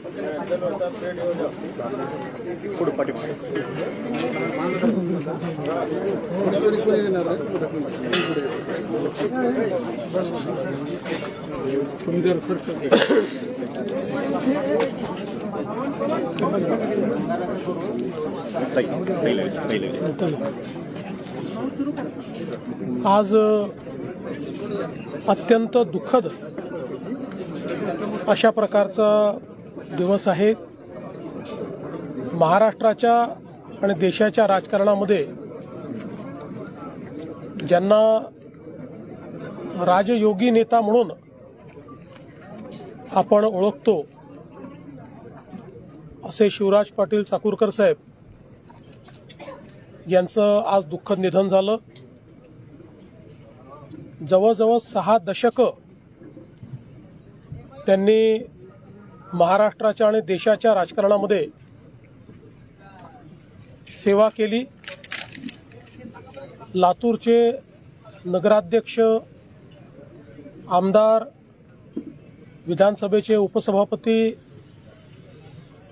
आज अत्यंत दुःखद अशा प्रकारचा दिवस आहे। महाराष्ट्राच्या आणि देशाच्या राजकारणामध्ये ज्यांना राजयोगी नेता म्हणून आपण ओळखतो असे शिवराज पाटील चाकूरकर साहेब यांचं आज दुःखद निधन झालं। जवळजवळ 6 दशकं त्यांनी महाराष्ट्राच्या आणि देशाच्या राजकारणामध्ये सेवा केली। लातूरचे नगराध्यक्ष, आमदार, विधानसभेचे उपसभापती,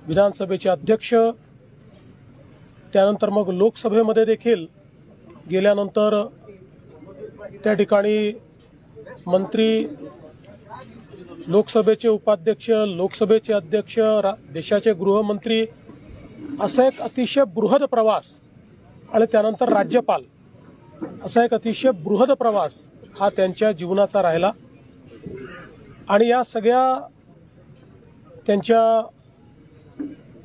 विधानसभेचे अध्यक्ष, त्यानंतर मग लोकसभेमध्ये देखील गेल्यानंतर त्या ठिकाणी मंत्री, लोकसभेचे उपाध्यक्ष, लोकसभेचे अध्यक्ष, देशाचे गृहमंत्री, असा एक अतिशय बृहद प्रवास आणि त्यानंतर राज्यपाल असा एक अतिशय बृहद प्रवास हा त्यांच्या जीवनाचा राहिला। आणि या सगळ्या त्यांच्या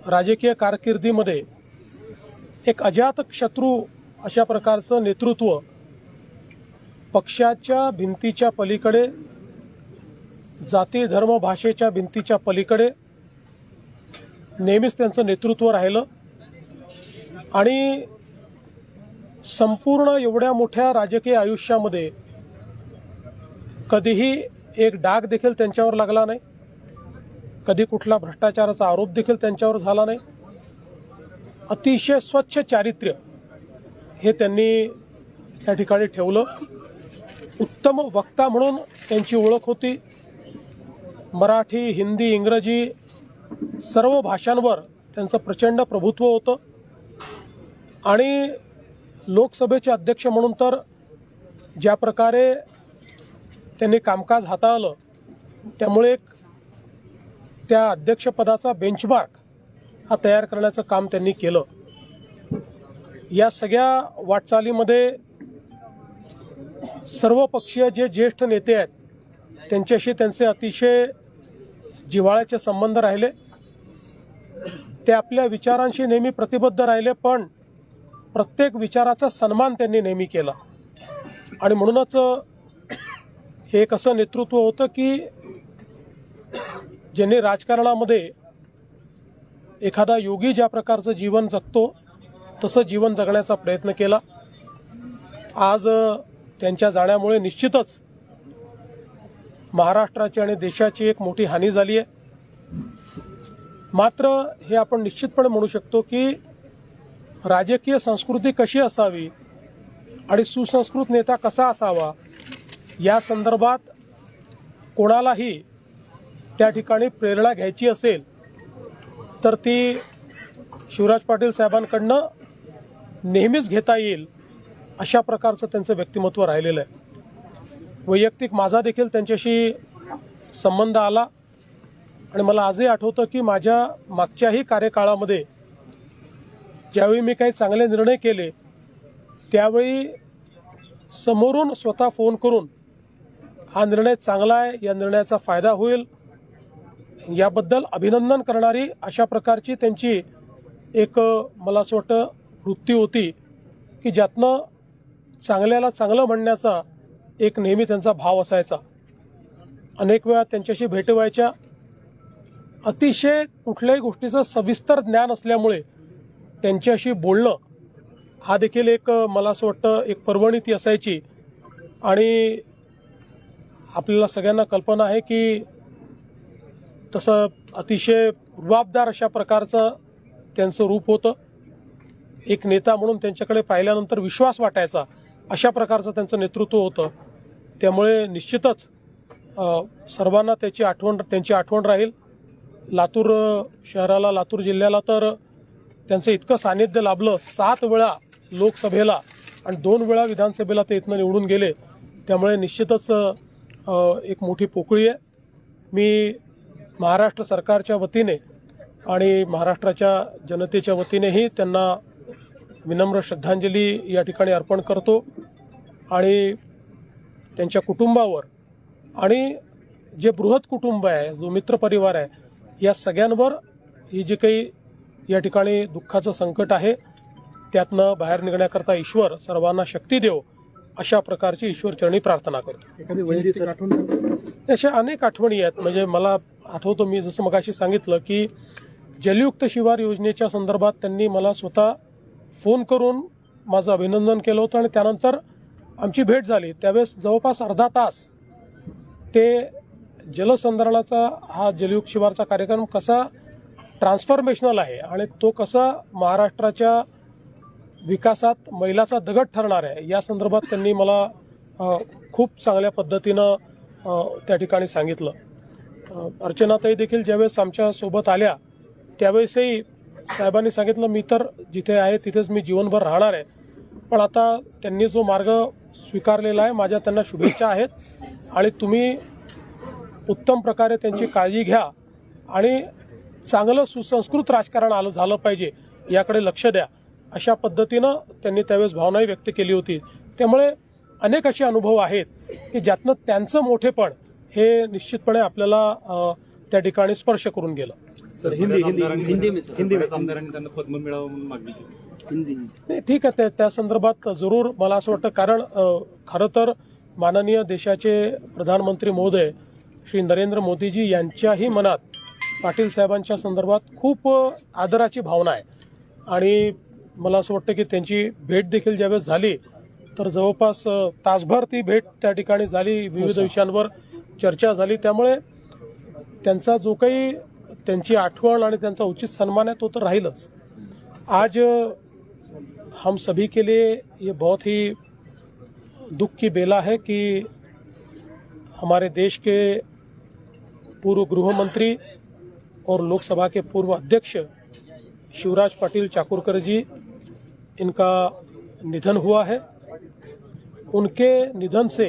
राजकीय कारकिर्दीमध्ये एक अजात शत्रू अशा प्रकारचं नेतृत्व, पक्षाच्या भिंतीच्या पलीकडे, जाती धर्म भाषेच्या भिंतीच्या पलीकडे नेहमीच त्यांचं नेतृत्व राहिलं। आणि संपूर्ण एवढ्या मोठ्या राजकीय आयुष्यामध्ये कधीही एक डाग देखील त्यांच्यावर लागला नाही, कधी कुठला भ्रष्टाचाराचा आरोप देखील त्यांच्यावर झाला नाही। अतिशय स्वच्छ चारित्र्य हे त्यांनी त्या ठिकाणी ठेवलं। उत्तम वक्ता म्हणून त्यांची ओळख होती। मराठी, हिंदी, इंग्रजी सर्व भाषांवर त्यांचं प्रचंड प्रभुत्व होतं। आणि लोकसभेचे अध्यक्ष म्हणून तर ज्या प्रकारे त्यांनी कामकाज हाताळलं, त्यामुळे त्या अध्यक्षपदाचा बेंचमार्क हा तयार करण्याचं काम त्यांनी केलं। या सगळ्या वाटचालीमध्ये सर्वपक्षीय जे ज्येष्ठ नेते आहेत त्यांच्याशी त्यांचे अतिशय जिव्हाळ्याचे संबंध राहिले। ते आपल्या विचारांशी नेहमी प्रतिबद्ध राहिले, पण प्रत्येक विचाराचा सन्मान त्यांनी नेहमी केला। आणि म्हणूनच हे एक असं नेतृत्व होतं की ज्यांनी राजकारणामध्ये एखादा योगी ज्या प्रकारचं जीवन जगतो तसं जीवन जगण्याचा प्रयत्न केला। आज त्यांच्या जाण्यामुळे निश्चितच महाराष्ट्राची आणि देशाची एक मोठी हानी झाली आहे। मात्र हे आपण निश्चितपणे म्हणू शकतो की राजकीय संस्कृती कशी असावी आणि सुसंस्कृत नेता कसा असावा या संदर्भात कोणालाही त्या ठिकाणी प्रेरणा घ्यायची असेल तर ती शिवराज पाटील साहेबांकडनं नेहमीच घेता येईल अशा प्रकारचं त्यांचं व्यक्तिमत्व राहिलेलं आहे। वैयक्तिक माझा देखील त्यांच्याशी संबंध आला आणि मला आजही आठवतं की माझ्या मागच्याही कार्यकाळामध्ये ज्यावेळी मी काही चांगले निर्णय केले त्यावेळी समोरून स्वतः फोन करून हा निर्णय चांगला आहे, या निर्णयाचा फायदा होईल याबद्दल अभिनंदन करणारी अशा प्रकारची त्यांची एक मला असं वाटतं वृत्ती होती की ज्यातनं चांगल्याला चांगलं म्हणण्याचा एक नेहमी त्यांचा भाव असायचा। अनेक वेळा त्यांच्याशी भेटी व्हायच्या। अतिशय कुठल्याही गोष्टीचं सविस्तर ज्ञान असल्यामुळे त्यांच्याशी बोलणं हा देखील एक मला असं वाटतं एक पर्वणी ती असायची। आणि आपल्याला सगळ्यांना कल्पना आहे की तसं अतिशय रुबाबदार अशा प्रकारचं त्यांचं रूप होतं। एक नेता म्हणून त्यांच्याकडे पाहिल्यानंतर विश्वास वाटायचा अशा प्रकारचं त्यांचं नेतृत्व होतं। त्यामुळे निश्चितच सर्वांना त्यांची आठवण राहील। लातूर शहराला, लातूर जिल्ह्याला तर त्यांचं इतकं सानिध्य लाभलं. 7 वेळा लोकसभेला आणि 2 वेळा विधानसभेला ते इथनं निवडून गेले. त्यामुळे निश्चितच एक मोठी पोकळी आहे. मी महाराष्ट्र सरकारच्या वतीने आणि महाराष्ट्राच्या जनतेच्या वतीनेही त्यांना विनम्र श्रद्धांजली या ठिकाणी अर्पण करतो आणि त्यांच्या कुटुंबावर आणि जे बृहत कुटुंब आहे, जो मित्रपरिवार आहे, या सगळ्यांवर ही जी काही या ठिकाणी दुःखाचं संकट आहे त्यातनं बाहेर निघण्याकरता ईश्वर सर्वांना शक्ती देव, अशा प्रकारची ईश्वरचरणी प्रार्थना करतो. एखादी वैयक्तिक आठवण? अशा अनेक आठवणी आहेत. म्हणजे मला आठवतो, मी जसं मगाशी सांगितलं की जलयुक्त शिवार योजनेच्या संदर्भात त्यांनी मला स्वतः फोन करून माझं अभिनंदन केलं होतं आणि त्यानंतर आमची भेट झाली. त्यावेळेस जवळपास अर्धा तास ते जलसंधारणाचा हा जलयुक्त शिवारचा कार्यक्रम कसा ट्रान्सफॉर्मेशनल आहे आणि तो कसा महाराष्ट्राच्या विकासात मैलाचा दगड ठरणार आहे या संदर्भात त्यांनी मला खूप चांगल्या पद्धतीनं त्या ठिकाणी सांगितलं. अर्चनाताई देखील ज्यावेळेस आमच्या सोबत आल्या त्यावेळेसही साहेबांनी सांगितलं, मी तर जिथे आहे तिथेच मी जीवनभर राहणार आहे, पण आता त्यांनी जो मार्ग स्वीकारलेला आहे माझ्या त्यांना शुभेच्छा आहेत आणि तुम्ही उत्तम प्रकारे त्यांची काळजी घ्या आणि चांगलं सुसंस्कृत राजकारण झालं पाहिजे याकडे लक्ष द्या, अशा पद्धतीनं त्यांनी त्यावेळेस भावनाही व्यक्त केली होती. त्यामुळे अनेक असे अनुभव आहेत की ज्यातनं त्यांचं मोठेपण हे निश्चितपणे आपल्याला त्या ठिकाणी स्पर्श करून गेलं. सर, हिंदी आमदारांनी त्यांना पद्म मिळावं म्हणून मागणी केली. नाही, ठीक आहे, त्या संदर्भात जरूर मला असं वाटतं, कारण खरं तर माननीय देशाचे प्रधानमंत्री महोदय श्री नरेंद्र मोदीजी यांच्याही मनात पाटील साहेबांच्या संदर्भात खूप आदराची भावना आहे आणि मला असं वाटतं की त्यांची भेट देखील ज्यावेळेस झाली तर जवळपास तासभर ती भेट त्या ठिकाणी झाली, विविध विषयांवर चर्चा झाली. त्यामुळे त्यांचा जो काही त्यांची आठवण आणि त्यांचा उचित सन्मान आहे तो तर राहीलच. आज हम सभी के लिए ये बहुत ही दुख की बेला है कि हमारे देश के पूर्व गृह मंत्री और लोकसभा के पूर्व अध्यक्ष शिवराज पाटिल चाकूरकर जी, इनका निधन हुआ है. उनके निधन से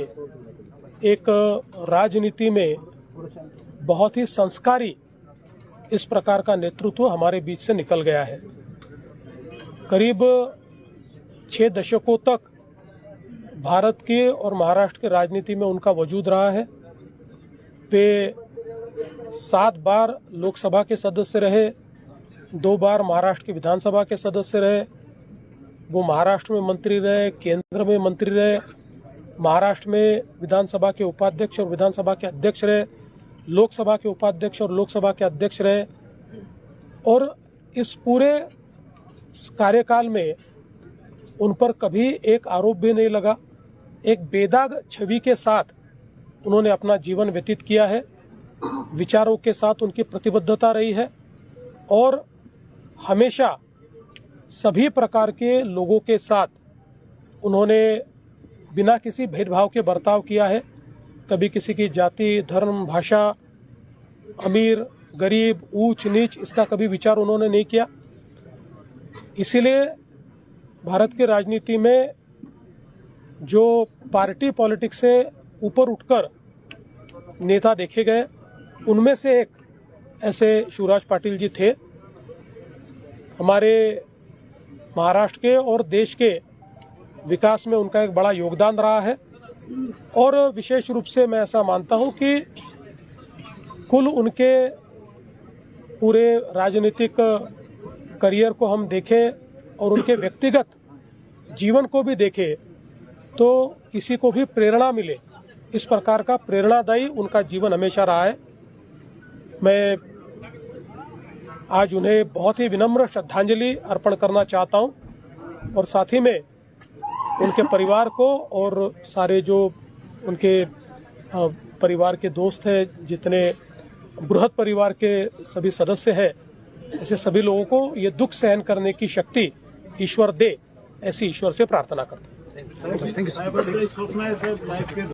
एक राजनीति में बहुत ही संस्कारी इस प्रकार का नेतृत्व हमारे बीच से निकल गया है. करीब 6 दशकों तक भारत के और महाराष्ट्र के राजनीति में उनका वजूद रहा है. वे 7 बार लोकसभा के सदस्य रहे, 2 बार महाराष्ट्र की विधानसभा के सदस्य रहे. वो महाराष्ट्र में मंत्री रहे, केंद्र में मंत्री रहे, महाराष्ट्र में विधानसभा के उपाध्यक्ष और विधानसभा के अध्यक्ष रहे, लोकसभा के उपाध्यक्ष और लोकसभा के अध्यक्ष रहे. और इस पूरे कार्यकाल में उन पर कभी एक आरोप भी नहीं लगा. एक बेदाग छवि के साथ उन्होंने अपना जीवन व्यतीत किया है. विचारों के साथ उनकी प्रतिबद्धता रही है और हमेशा सभी प्रकार के लोगों के साथ उन्होंने बिना किसी भेदभाव के बर्ताव किया है. कभी किसी की जाति, धर्म, भाषा, अमीर, गरीब, ऊंच नीच, इसका कभी विचार उन्होंने नहीं किया. इसीलिए भारत की राजनीति में जो पार्टी पॉलिटिक्स से ऊपर उठकर नेता देखे गए उनमें से एक ऐसे शिवराज पाटिल जी थे. हमारे महाराष्ट्र के और देश के विकास में उनका एक बड़ा योगदान रहा है और विशेष रूप से मैं ऐसा मानता हूं कि कुल उनके पूरे राजनीतिक करियर को हम देखें और उनके व्यक्तिगत जीवन को भी देखें तो किसी को भी प्रेरणा मिले, इस प्रकार का प्रेरणादायी उनका जीवन हमेशा रहा है. मैं आज उन्हें बहुत ही विनम्र श्रद्धांजलि अर्पण करना चाहता हूं और साथ ही में उनके परिवार को और सारे जो उनके परिवार के दोस्त हैं, जितने बृहद परिवार के सभी सदस्य हैं, ऐसे सभी लोगों को ये दुख सहन करने की शक्ति ईश्वर दे, ऐसी ईश्वर से प्रार्थना करता हूं. Thank you.